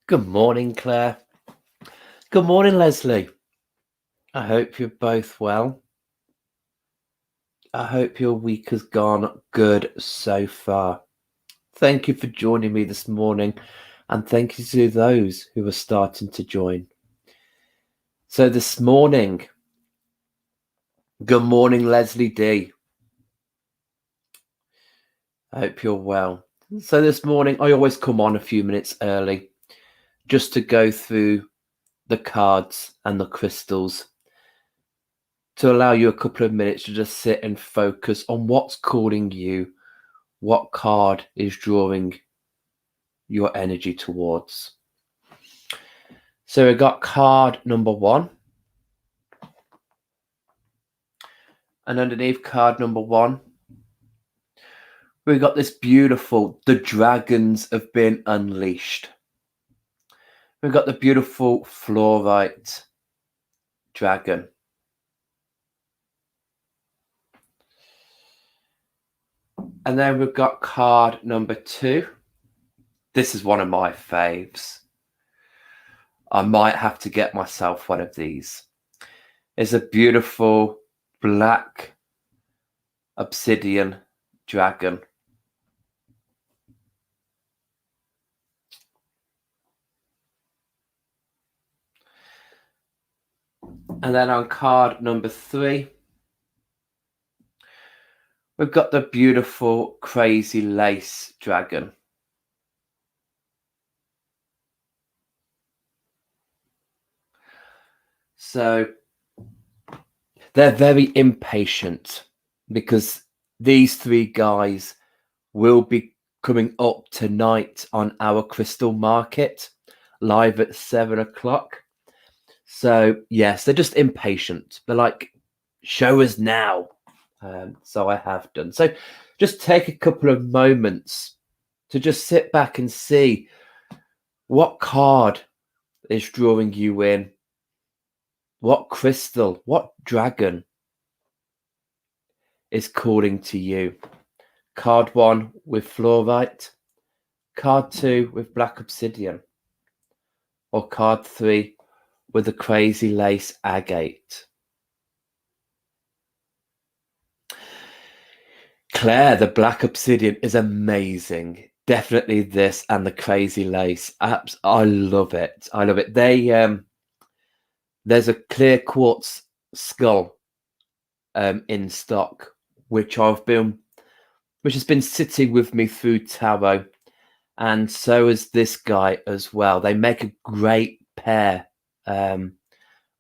Good morning, Claire. Good morning, Leslie. I hope you're both well. I hope your week has gone good so far. Thank you for joining me this morning, and thank you to those who are starting to join. So, this morning, good morning, Leslie D. I hope you're well. So, this morning, I always come on a few minutes early just to go through the cards and the crystals to allow you a couple of minutes to just sit and focus on what's calling you, what card is drawing your energy towards. So we got card number 1. And underneath card number 1, we got this beautiful, the dragons have been unleashed. We've got the beautiful fluorite dragon. And then we've got card number 2. This is one of my faves. I might have to get myself one of these. It's a beautiful black obsidian dragon. And then on card number 3, we've got the beautiful crazy lace dragon. So they're very impatient because these 3 guys will be coming up tonight on our crystal market live at 7 o'clock. So yes, they're just impatient. They're like, show us now. So I have done. So just take a couple of moments to just sit back and see what card is drawing you in, what crystal, what dragon is calling to you. Card 1 with fluorite, card 2 with black obsidian, or card 3 with the crazy lace agate. Claire, the black obsidian is amazing. Definitely this and the crazy lace. I love it. I love it. There's a clear quartz skull in stock, which has been sitting with me through tarot, and so is this guy as well. They make a great pair, a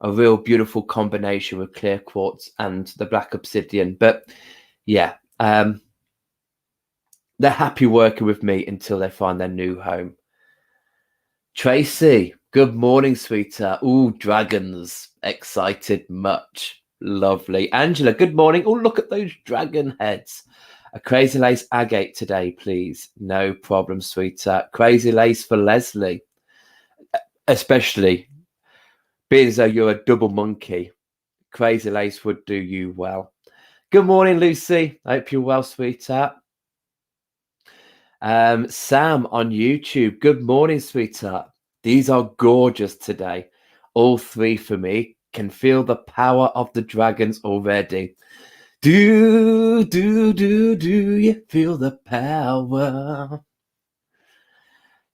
real beautiful combination with clear quartz and the black obsidian. But yeah, they're happy working with me until they find their new home. Tracy, good morning, sweetheart. Ooh, dragons. Excited much. Lovely. Angela, good morning. Oh, look at those dragon heads. A crazy lace agate today, please. No problem, sweetheart. Crazy lace for Leslie. Especially being as though you're a double monkey. Crazy lace would do you well. Good morning, Lucy. I hope you're well, sweetheart. Sam on YouTube. Good morning, sweetheart. These are gorgeous today. All 3 for me. Can feel the power of the dragons already. Do you feel the power?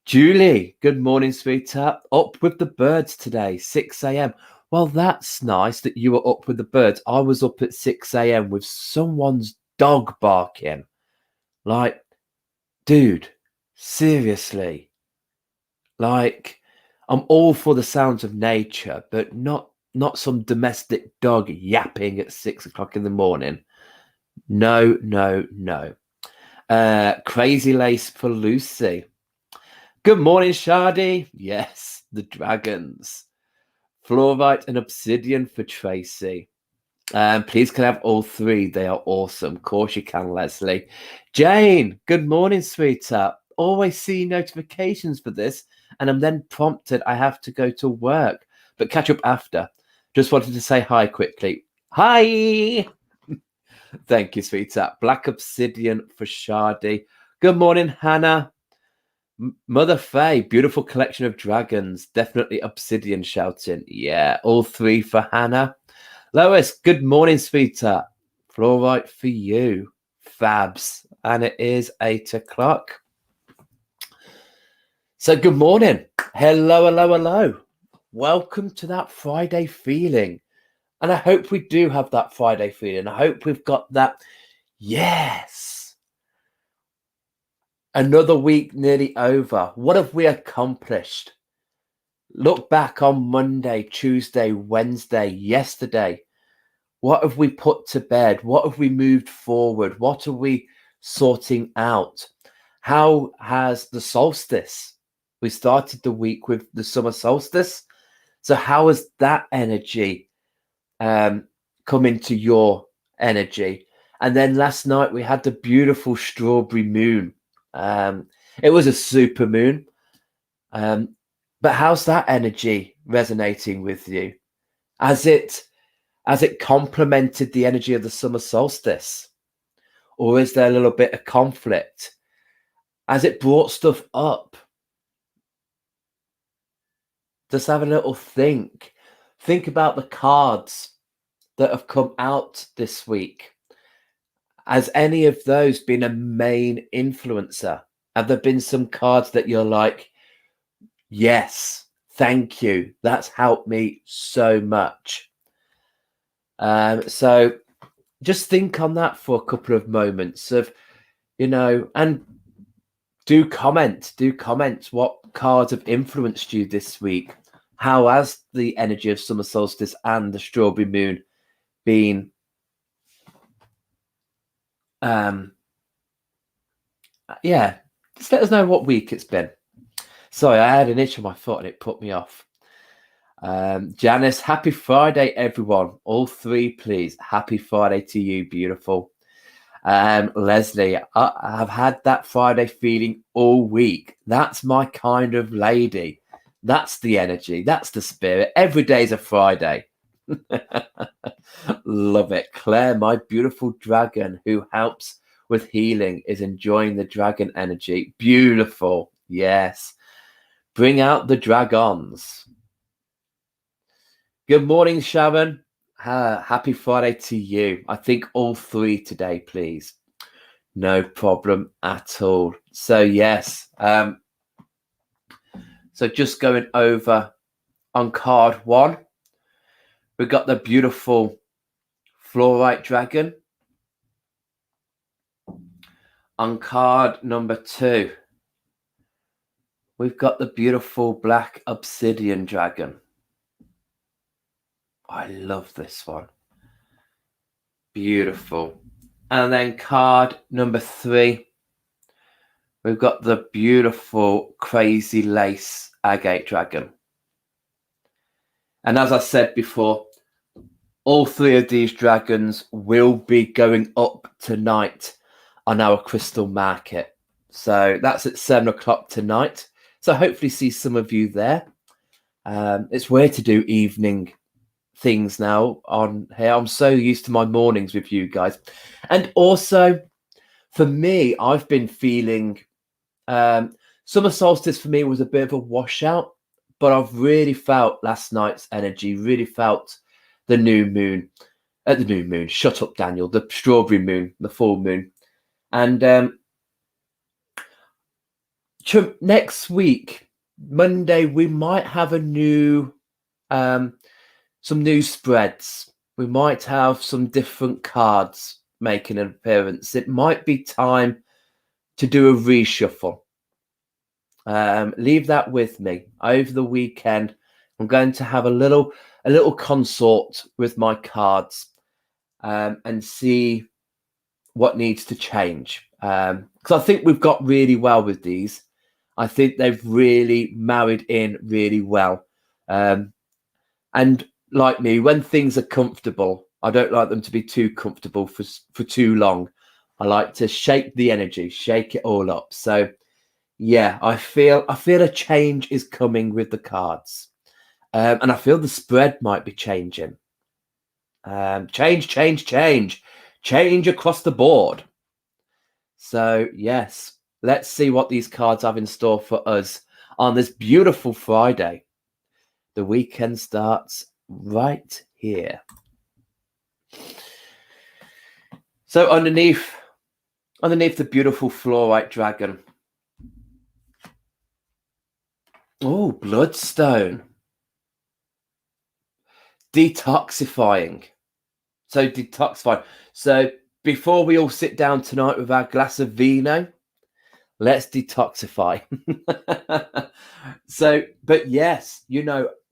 Julie, good morning, sweetheart. Up with the birds today, 6 a.m. Well, that's nice that you were up with the birds. I was up at 6 a.m. with someone's dog barking. Like, dude, seriously. Like, I'm all for the sounds of nature, but not some domestic dog yapping at 6 o'clock in the morning. No. Crazy lace for Lucy. Good morning, Shardy. Yes, the dragons. Fluorite and obsidian for Tracy. Please can I have all 3. They are awesome. Of course you can, Leslie. Jane, good morning, sweetheart. Always see notifications for this, and I'm then prompted I have to go to work, but catch up after. Just wanted to say hi quickly. Hi. Thank you, sweetheart. Black obsidian for Shardy. Good morning, Hannah. Mother Faye, beautiful collection of dragons. Definitely Obsidian shouting. Yeah, all three for Hannah. Lois, good morning, sweetheart. Fluorite for you. Fabs. And it is 8 o'clock. So good morning. Hello, hello, hello. Welcome to that Friday feeling. And I hope we do have that Friday feeling. I hope we've got that. Yes. Another week nearly over. What have we accomplished? Look back on Monday, Tuesday, Wednesday, yesterday. What have we put to bed? What have we moved forward? What are we sorting out? How has the solstice? We started the week with the summer solstice. So how has that energy come into your energy? And then last night we had the beautiful strawberry moon. It was a super moon. But how's that energy resonating with you? Has it complemented the energy of the summer solstice? Or is there a little bit of conflict? Has it brought stuff up? Just have a little think. Think about the cards that have come out this week. Has any of those been a main influencer? Have there been some cards that you're like, yes, thank you. That's helped me so much. So just think on that for a couple of moments of, and do comment what cards have influenced you this week. How has the energy of summer solstice and the strawberry moon been? Yeah, just let us know what week it's been. Sorry, I had an itch on my foot and it put me off. Janice, happy Friday, everyone. All three, please. Happy Friday to you, beautiful. Leslie, I've had that Friday feeling all week. That's my kind of lady. That's the energy. That's the spirit. Every day's a Friday. Love it. Claire, my beautiful dragon who helps with healing, is enjoying the dragon energy. Beautiful. Yes. Bring out the dragons. Good morning, Sharon. Happy Friday to you. I think all three today, please. No problem at all. So, yes. So just going over on card 1, we've got the beautiful Fluorite Dragon. On card number 2, we've got the beautiful Black Obsidian Dragon. I love this one. Beautiful. And then card number 3, we've got the beautiful Crazy Lace Agate Dragon. And as I said before, all 3 of these dragons will be going up tonight on our crystal market. So that's at 7 o'clock tonight. So hopefully see some of you there. It's weird to do evening things now on here. I'm so used to my mornings with you guys. And also for me, I've been feeling summer solstice for me was a bit of a washout, but I've really felt last night's energy, really felt the new moon, shut up, Daniel, the strawberry moon, the full moon. And next week, Monday, we might have a new some new spreads. We might have some different cards making an appearance. It might be time to do a reshuffle. Leave that with me. Over the weekend, I'm going to have a little consort with my cards and see what needs to change. Because I think we've got really well with these. I think they've really married in really well. And like me, when things are comfortable, I don't like them to be too comfortable for too long. I like to shake the energy, shake it all up. So yeah, I feel a change is coming with the cards. And I feel the spread might be changing. Change across the board. So yes, Let's see what these cards have in store for us on this beautiful Friday. The weekend starts right here. So underneath the beautiful fluorite dragon. Oh, bloodstone. Detoxifying. So before we all sit down tonight with our glass of vino, let's detoxify. But yes,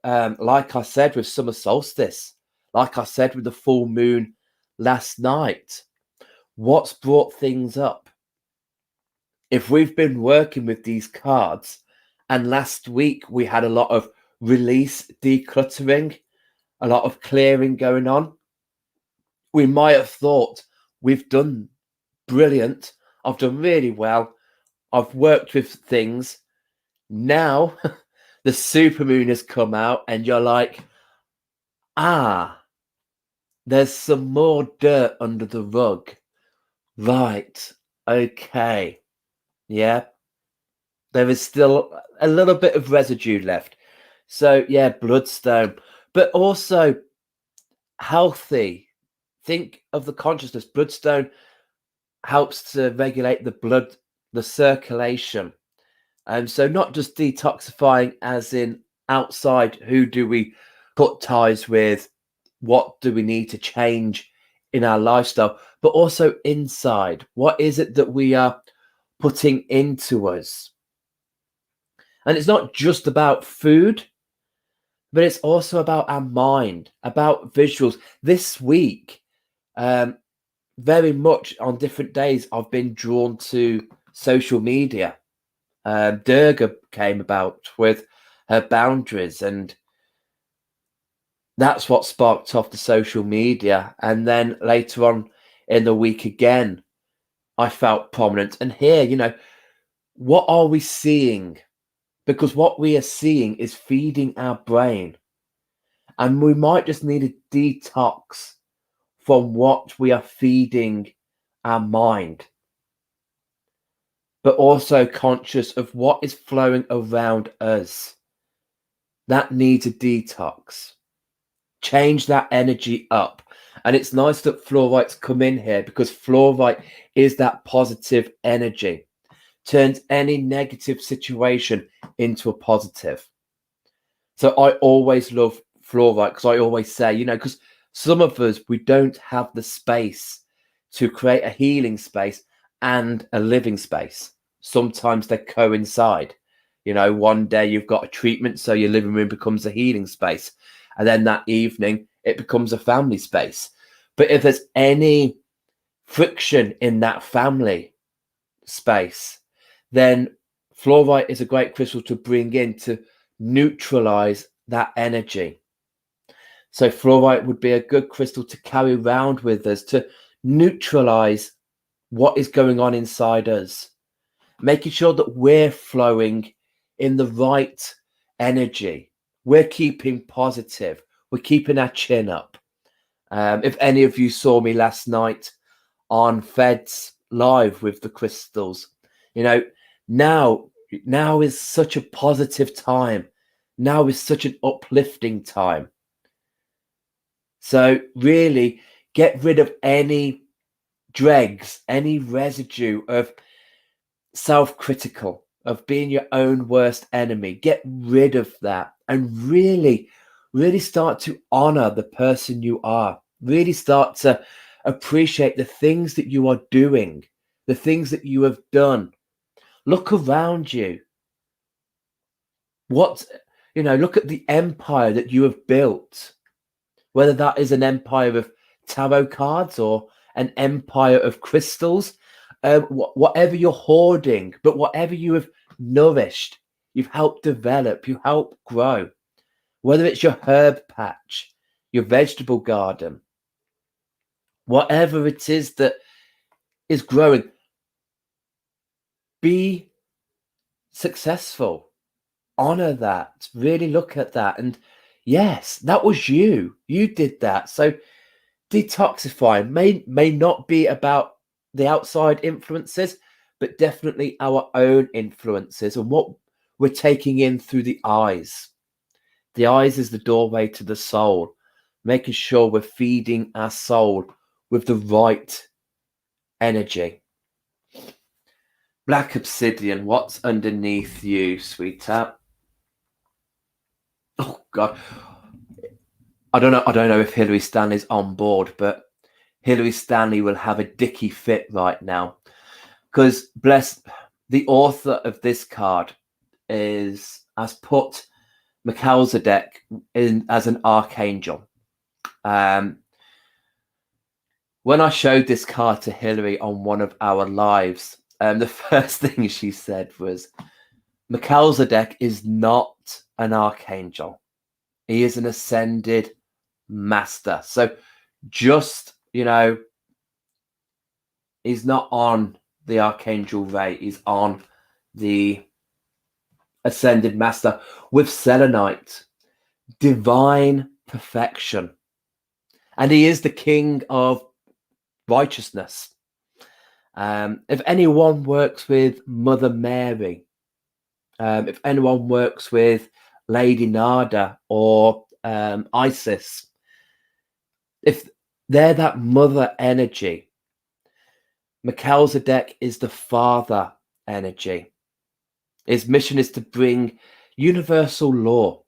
like I said with summer solstice, like I said with the full moon last night, what's brought things up? If we've been working with these cards, and last week we had a lot of release, decluttering, a lot of clearing going on, we might have thought, we've done brilliant, I've done really well, I've worked with things. Now the supermoon has come out and you're like, there's some more dirt under the rug. Right. Okay. Yeah. There is still a little bit of residue left. So yeah, bloodstone, but also healthy. Think of the consciousness. Bloodstone helps to regulate the blood, the circulation. So not just detoxifying as in outside, who do we cut ties with, what do we need to change in our lifestyle, but also inside. What is it that we are putting into us? And it's not just about food, but it's also about our mind, about visuals. This week, very much on different days, I've been drawn to social media. Durga came about with her boundaries, and that's what sparked off the social media. And then later on in the week again, I felt prominent. And here, what are we seeing? Because what we are seeing is feeding our brain. And we might just need a detox from what we are feeding our mind, but also conscious of what is flowing around us. That needs a detox. Change that energy up. And it's nice that fluorites come in here, because fluorite is that positive energy, turns any negative situation into a positive. So I always love fluorite, because I always say, because some of us, we don't have the space to create a healing space and a living space. Sometimes they coincide. One day you've got a treatment, so your living room becomes a healing space. And then that evening, it becomes a family space. But if there's any friction in that family space, then fluorite is a great crystal to bring in to neutralize that energy. So fluorite would be a good crystal to carry around with us to neutralize what is going on inside us, making sure that we're flowing in the right energy. We're keeping positive. We're keeping our chin up. If any of you saw me last night on Fed's live with the crystals, now is such a positive time. Now is such an uplifting time. So really get rid of any dregs, any residue of self-critical, of being your own worst enemy. Get rid of that and really start to honor the person you are. Really start to appreciate the things that you are doing, the things that you have done. Look around you. Look at the empire that you have built, whether that is an empire of tarot cards or an empire of crystals, whatever you're hoarding, but whatever you have nourished, you've helped develop, you help grow, whether it's your herb patch, your vegetable garden, whatever it is that is growing, be successful. Honor that. Really look at that. And yes, that was you. You did that. So detoxifying may not be about the outside influences, but definitely our own influences and what we're taking in through the eyes. The eyes is the doorway to the soul, making sure we're feeding our soul with the right energy. Black obsidian, what's underneath you, sweetheart? Oh God. I don't know if Hilary Stanley's on board, but Hilary Stanley will have a dicky fit right now. Because bless the author of this card has put Melchizedek in as an archangel. When I showed this card to Hilary on one of our lives, the first thing she said was, Melchizedek is not an archangel. He is an ascended master. So just, he's not on the archangel rate. He's on the ascended master with selenite, divine perfection. And he is the king of righteousness. If anyone works with Mother Mary, if anyone works with Lady Nada or Isis, if they're that mother energy, Melchizedek is the father energy. His mission is to bring universal law.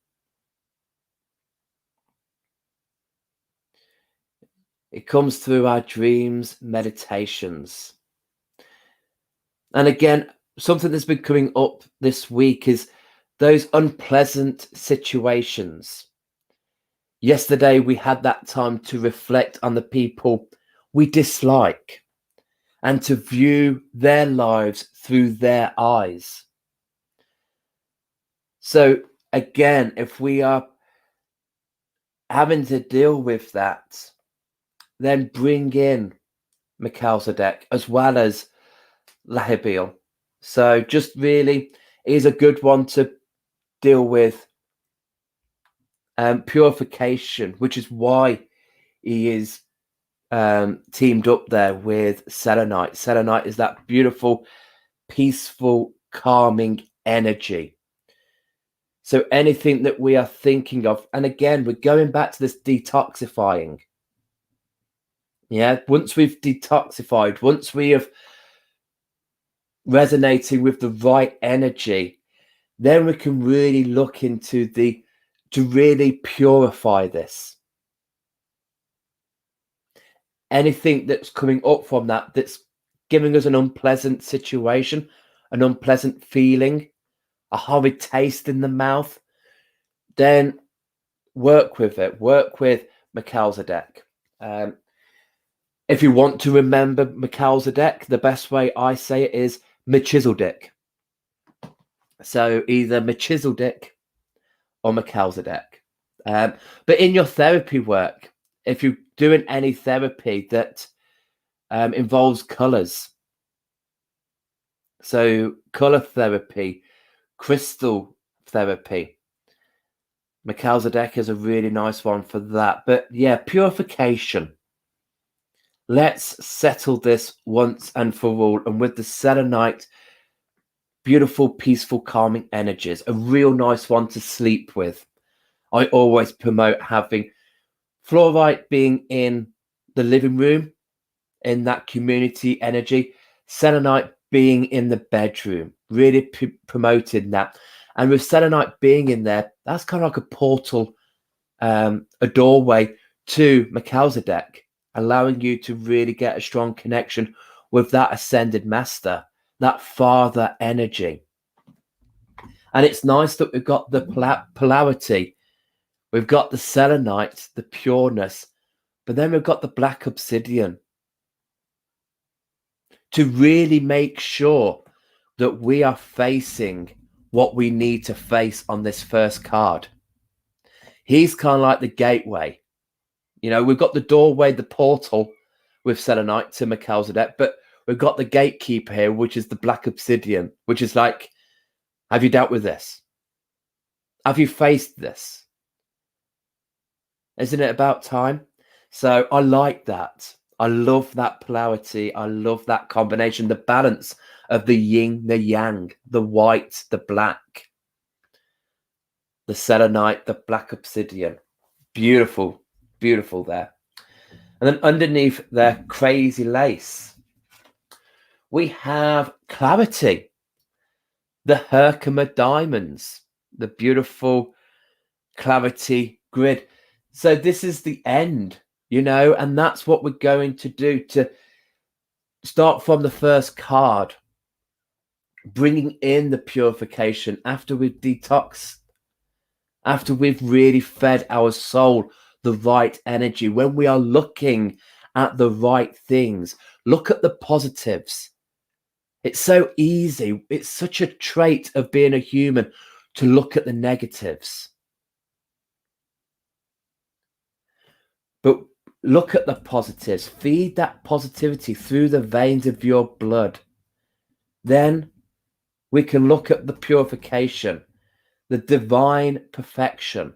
It comes through our dreams, meditations. And again, something that's been coming up this week is those unpleasant situations. Yesterday, we had that time to reflect on the people we dislike and to view their lives through their eyes. So again, if we are having to deal with that, then bring in Melchizedek as well as Lahabil. So just really is a good one to deal with purification, which is why he is teamed up there with selenite. Selenite is that beautiful, peaceful, calming energy. So anything that we are thinking of, and again, we're going back to this detoxifying. Yeah, once we've detoxified, once we have resonating with the right energy, then we can really look into to really purify this. Anything that's coming up from that's giving us an unpleasant situation, an unpleasant feeling, a horrid taste in the mouth, then work with it. Work with Melchizedek. If you want to remember Melchizedek, the best way I say it is Melchizedek. So either Melchizedek or Melchizedek. But in your therapy work, if you're doing any therapy that involves colors, so color therapy, crystal therapy, Melchizedek is a really nice one for that. But yeah, purification. Let's settle this once and for all. And with the selenite, beautiful, peaceful, calming energies, a real nice one to sleep with. I always promote having fluorite being in the living room, in that community energy, selenite being in the bedroom, really promoting that. And with selenite being in there, that's kind of like a portal, a doorway to Melchizedek, allowing you to really get a strong connection with that ascended master, that father energy. And it's nice that we've got the polarity. We've got the selenite, the pureness, but then we've got the black obsidian to really make sure that we are facing what we need to face on this first card. He's kind of like the gateway. We've got the doorway, the portal with selenite to Melchizedek, but we've got the gatekeeper here, which is the black obsidian, which is like, have you dealt with this? Have you faced this? Isn't it about time? So I like that. I love that polarity. I love that combination, the balance of the yin, the yang, the white, the black, the selenite, the black obsidian. Beautiful, beautiful there. And then underneath their crazy lace, we have clarity, the Herkimer diamonds, the beautiful clarity grid. So this is the end, and that's what we're going to do, to start from the first card, bringing in the purification after we've detoxed, after we've really fed our soul the right energy, when we are looking at the right things. Look at the positives. It's so easy. It's such a trait of being a human to look at the negatives. But look at the positives. Feed that positivity through the veins of your blood. Then we can look at the purification, the divine perfection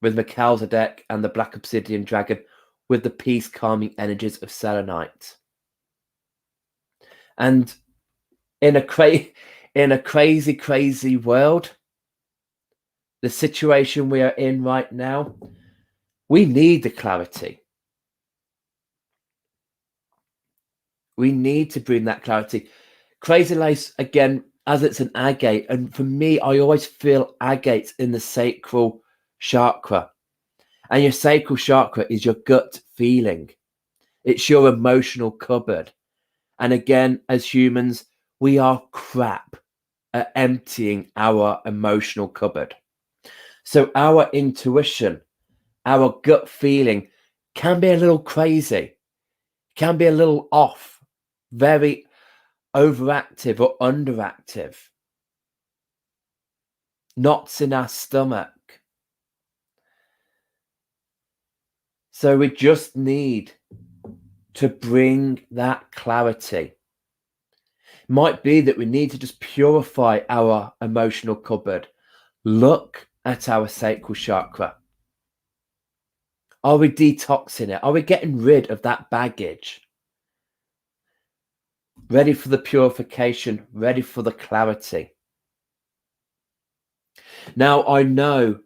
with Melchizedek and the Black Obsidian Dragon, with the peace calming energies of selenite. And in a crazy, crazy world, the situation we are in right now, we need the clarity. We need to bring that clarity. Crazy lace, again, as it's an agate, and for me, I always feel agates in the sacral chakra. And your sacral chakra is your gut feeling. It's your emotional cupboard. And again, as humans, we are crap at emptying our emotional cupboard. So our intuition, our gut feeling can be a little crazy, can be a little off, very overactive or underactive. Knots in our stomach. So we just need to bring that clarity. It might be that we need to just purify our emotional cupboard. Look at our sacral chakra. Are we detoxing it? Are we getting rid of that baggage? Ready for the purification, ready for the clarity. Now, I know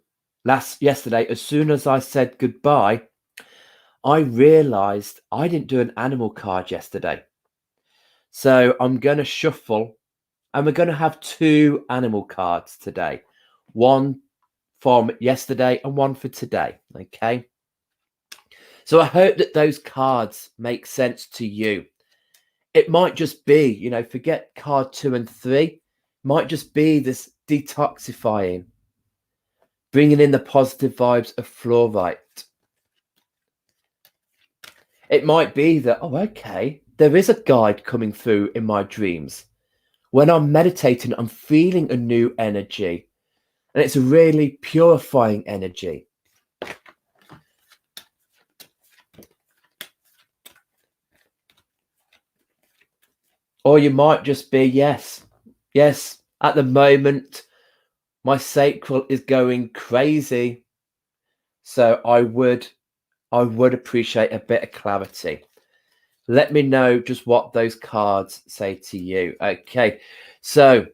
yesterday, as soon as I said goodbye, I realized I didn't do an animal card yesterday. So I'm going to shuffle, and we're going to have 2 animal cards today. One from yesterday and one for today. Okay. So I hope that those cards make sense to you. It might just be, forget card 2 and 3. Might just be this detoxifying, bringing in the positive vibes of fluorite. It might be that, okay, there is a guide coming through in my dreams. When I'm meditating, I'm feeling a new energy, and it's a really purifying energy. Or you might just be, yes, at the moment, my sacral is going crazy. So I would appreciate a bit of clarity. Let me know just what those cards say to you. Okay, so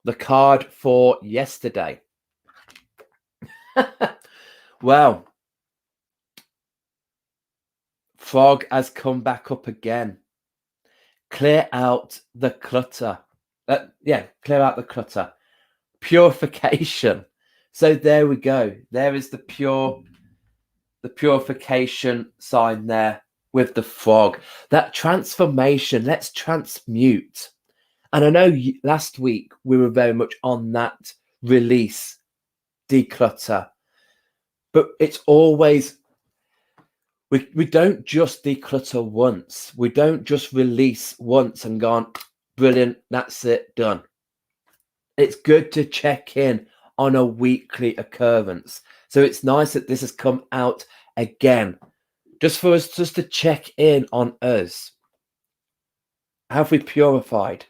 the card for yesterday. Well, Frog has come back up again. Clear out the clutter. Clear out the clutter. Purification. So there we go. There is the purification sign there with the frog. That transformation. Let's transmute. And I know last week we were very much on that release, declutter. But it's always, we don't just declutter once. We don't just release once and gone, brilliant, that's it, done. It's good to check in on a weekly occurrence. So it's nice that this has come out again, just for us just to check in on us. Have we purified?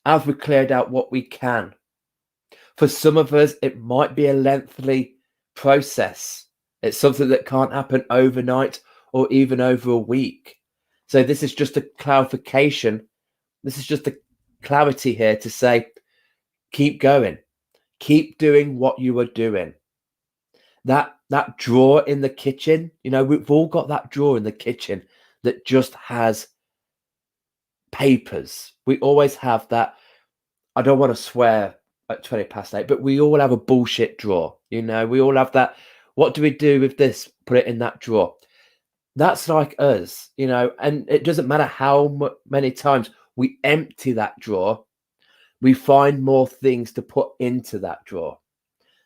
Have we cleared out what we can? For some of us, it might be a lengthy process. It's something that can't happen overnight or even over a week. So this is just a clarification. This is just a clarity here to say, keep going, keep doing what you are doing. That drawer in the kitchen, you know, we've all got that drawer in the kitchen that just has papers. We always have that. I don't want to swear at 20 past 8, but we all have a bullshit drawer. You know, we all have that. What do we do with this? Put it in that drawer. That's like us, you know, and it doesn't matter how many times we empty that drawer, we find more things to put into that drawer.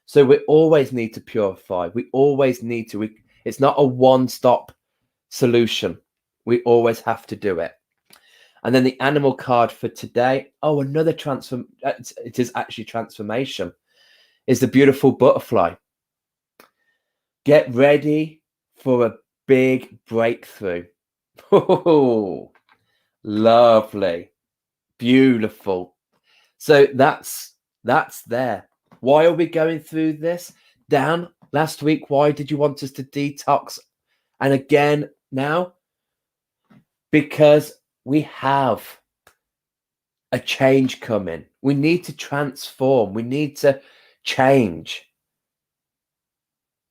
So we always need to purify. We always need to. It's not a one-stop solution. We always have to do it. And then the animal card for today. Oh, another transform. It is actually transformation. Is the beautiful butterfly. Get ready for a big breakthrough. Oh, lovely, beautiful. So that's there. Why are we going through this? Dan, last week, why did you want us to detox? And again now, because we have a change coming. We need to transform. We need to change.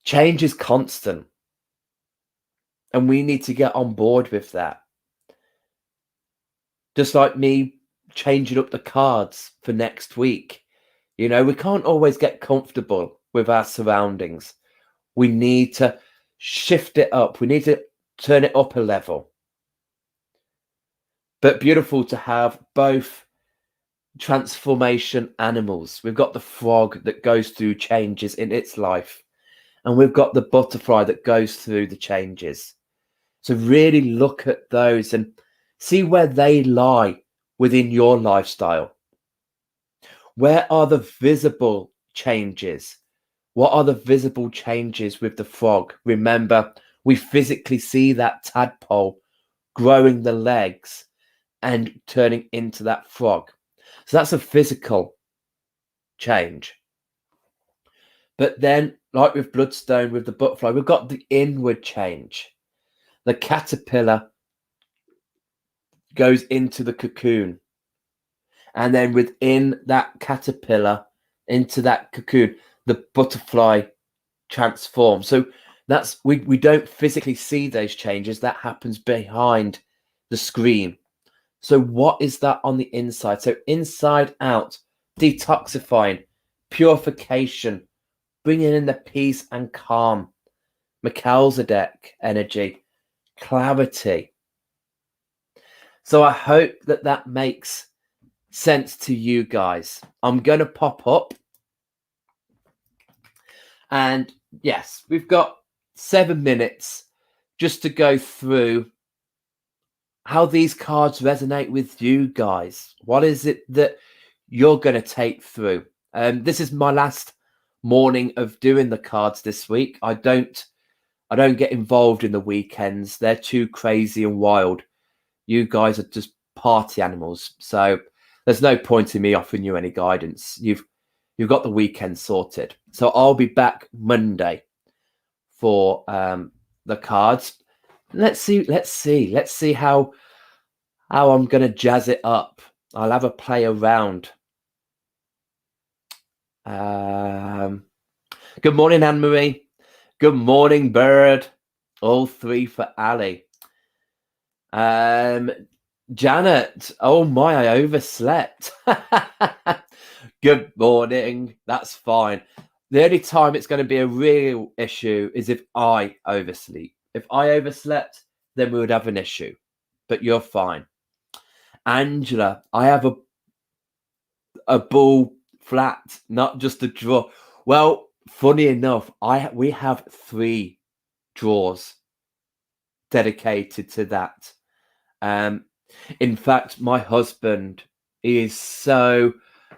Change is constant. And we need to get on board with that. Just like me changing up the cards for next week. You know, we can't always get comfortable with our surroundings. We need to shift it up. We need to turn it up a level. But beautiful to have both transformation animals. We've got the frog that goes through changes in its life. And we've got the butterfly that goes through the changes. So really look at those and see where they lie within your lifestyle. Where are the visible changes? What are the visible changes with the frog? Remember, we physically see that tadpole growing the legs and turning into that frog. So that's a physical change. But then, like with Bloodstone, with the butterfly, we've got the inward change. The caterpillar goes into the cocoon. And then within that caterpillar, into that cocoon, the butterfly transforms. So that's we don't physically see those changes. That happens behind the screen. So what is that on the inside? So inside out, detoxifying, purification, bringing in the peace and calm, Melchizedek energy, clarity. So I hope that makes sense to you guys. I'm going to pop up. And yes, we've got 7 minutes just to go through how these cards resonate with you guys. What is it that you're going to take through? This is my last morning of doing the cards this week. I don't get involved in the weekends. They're too crazy and wild. You guys are just party animals. So there's no point in me offering you any guidance. You've got the weekend sorted. So I'll be back Monday for the cards. Let's see how I'm going to jazz it up. I'll have a play around. Good morning, Anne-Marie. Good morning, Bird. All 3 for Ali. Janet. Oh my, I overslept. Good morning. That's fine. The only time it's going to be a real issue is if I oversleep. If I overslept, then we would have an issue. But you're fine. Angela, I have a ball flat, not just a drawer. Well, funny enough, we have 3 drawers dedicated to that. In fact, my husband is so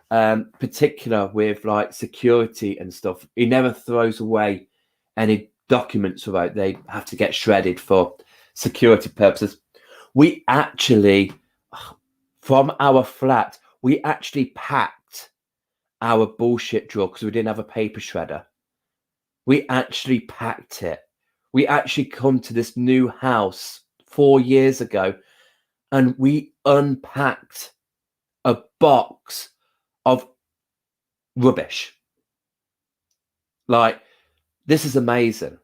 particular with like security and stuff. He never throws away any documents about they have to get shredded for security purposes. We actually, from our flat, we actually packed our bullshit drawer because we didn't have a paper shredder. we actually packed it. We actually come to this new house 4 years ago, and we unpacked a box of rubbish. Like, this is amazing.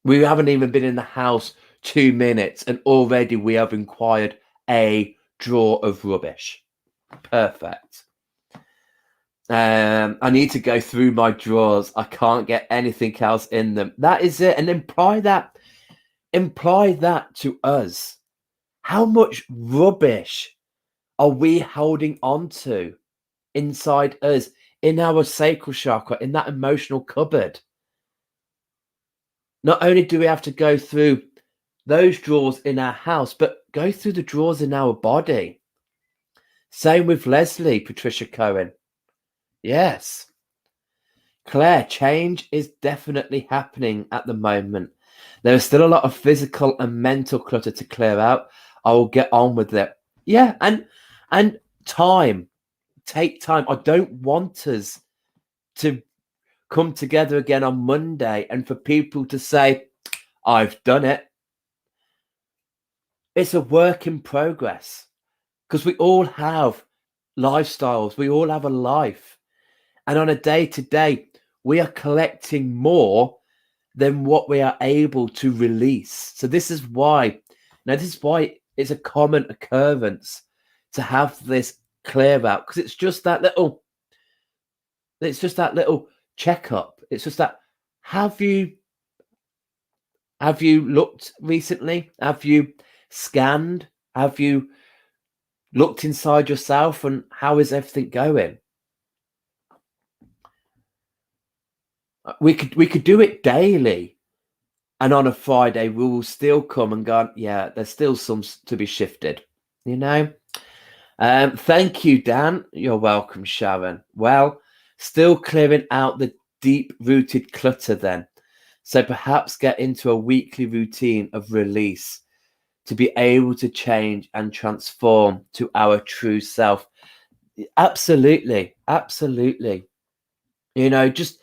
We haven't even been in the house 2 minutes, and already we have acquired a drawer of rubbish. Perfect. I need to go through my drawers. I can't get anything else in them. That is it. And imply that to us. How much rubbish are we holding on to inside us, in our sacral chakra, in that emotional cupboard? Not only do we have to go through those drawers in our house, but go through the drawers in our body. Same with Leslie, Patricia Cohen. Yes. Claire, change is definitely happening at the moment. There is still a lot of physical and mental clutter to clear out. I will get on with it. Yeah, and time. Take time. I don't want us to come together again on Monday and for people to say, I've done it. It's a work in progress, because we all have lifestyles. We all have a life. And on a day-to-day, we are collecting more than what we are able to release. So this is why it's a common occurrence to have this clear out, because it's just that little checkup. It's just that, have you looked recently? Have you scanned? Have you looked inside yourself, and how is everything going? We could do it daily, and on a Friday we will still come and go, yeah, there's still some to be shifted, you know. Thank you, Dan. You're welcome, Sharon. Well, still clearing out the deep-rooted clutter then. So perhaps get into a weekly routine of release to be able to change and transform to our true self. Absolutely. Absolutely. You know, just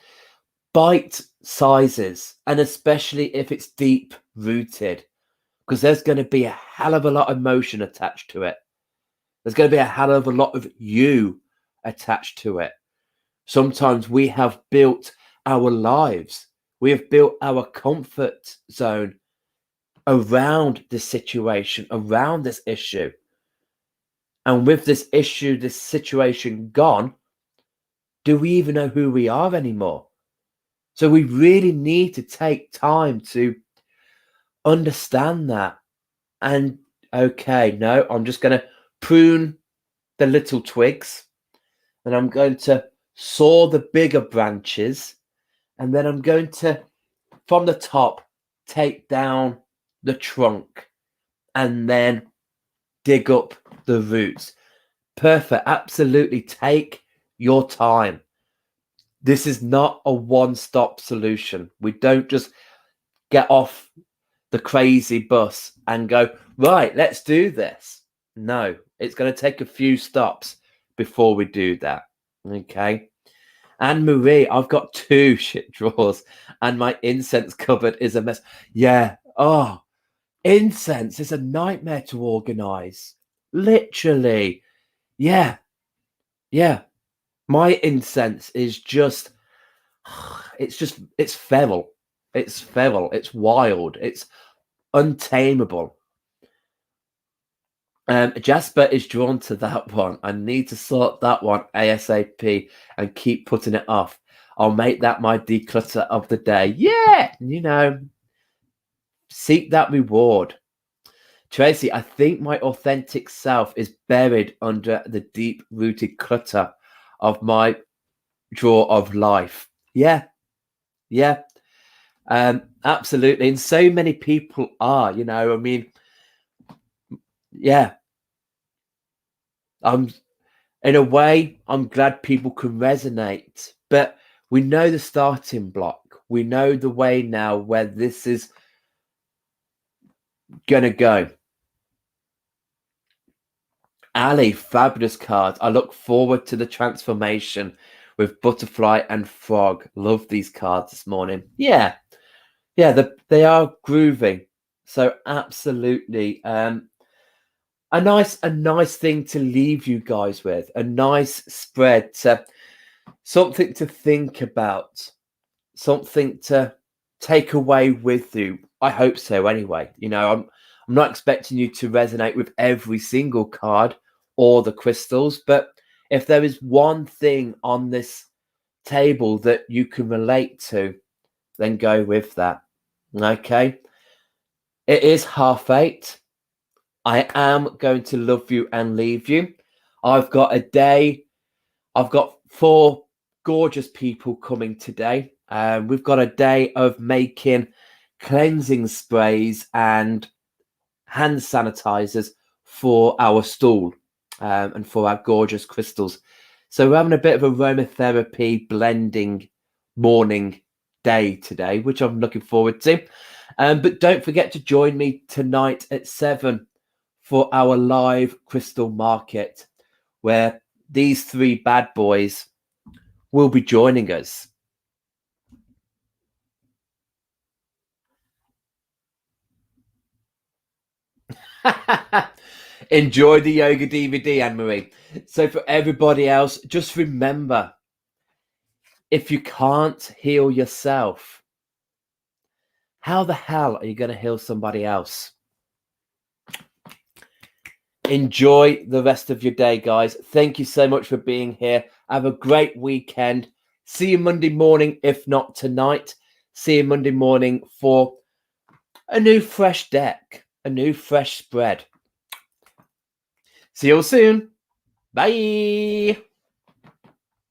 bite sizes, and especially if it's deep rooted, because there's going to be a hell of a lot of emotion attached to it. There's going to be a hell of a lot of you attached to it. Sometimes we have built our lives, we have built our comfort zone around this situation, around this issue. And with this issue, this situation gone, do we even know who we are anymore? So we really need to take time to understand that. And okay, no, I'm just going to prune the little twigs, and I'm going to saw the bigger branches, and then I'm going to, from the top, take down the trunk and then dig up the roots. Perfect. Absolutely. Take your time. This is not a one-stop solution. We don't just get off the crazy bus and go, right, let's do this. No, it's going to take a few stops before we do that. Okay. And Marie, I've got 2 shit drawers and my incense cupboard is a mess. Yeah. Oh, incense is a nightmare to organize. Literally. Yeah. Yeah. My incense is just, it's feral. It's feral. It's wild. It's untamable. Jasper is drawn to that one. I need to sort that one ASAP and keep putting it off. I'll make that my declutter of the day. Yeah, you know, seek that reward. Tracy, I think my authentic self is buried under the deep-rooted clutter of my drawer of life. Yeah, yeah, absolutely. And so many people are, you know, I mean, yeah. In a way, I'm glad people can resonate, but we know the starting block. We know the way now where this is going to go. Ali, fabulous cards. I look forward to the transformation with Butterfly and Frog. Love these cards this morning. Yeah, they are groovy. So absolutely, a nice thing to leave you guys with. A nice spread, something to think about, something to take away with you. I hope so. Anyway, I'm not expecting you to resonate with every single card or the crystals, but if there is one thing on this table that you can relate to, then go with that. Okay. It is 8:30. I am going to love you and leave you. I've got 4 gorgeous people coming today. We've got a day of making cleansing sprays and hand sanitizers for our stool and for our gorgeous crystals. So we're having a bit of aromatherapy blending morning day today, which I'm looking forward to. But don't forget to join me tonight at 7 for our live crystal market, where these 3 bad boys will be joining us. Enjoy the yoga DVD, Anne-Marie. So for everybody else, just remember, if you can't heal yourself, how the hell are you going to heal somebody else? Enjoy the rest of your day, guys. Thank you so much for being here. Have a great weekend. See you Monday morning, if not tonight. See you Monday morning for a new fresh deck, a new fresh spread. See you all soon. Bye.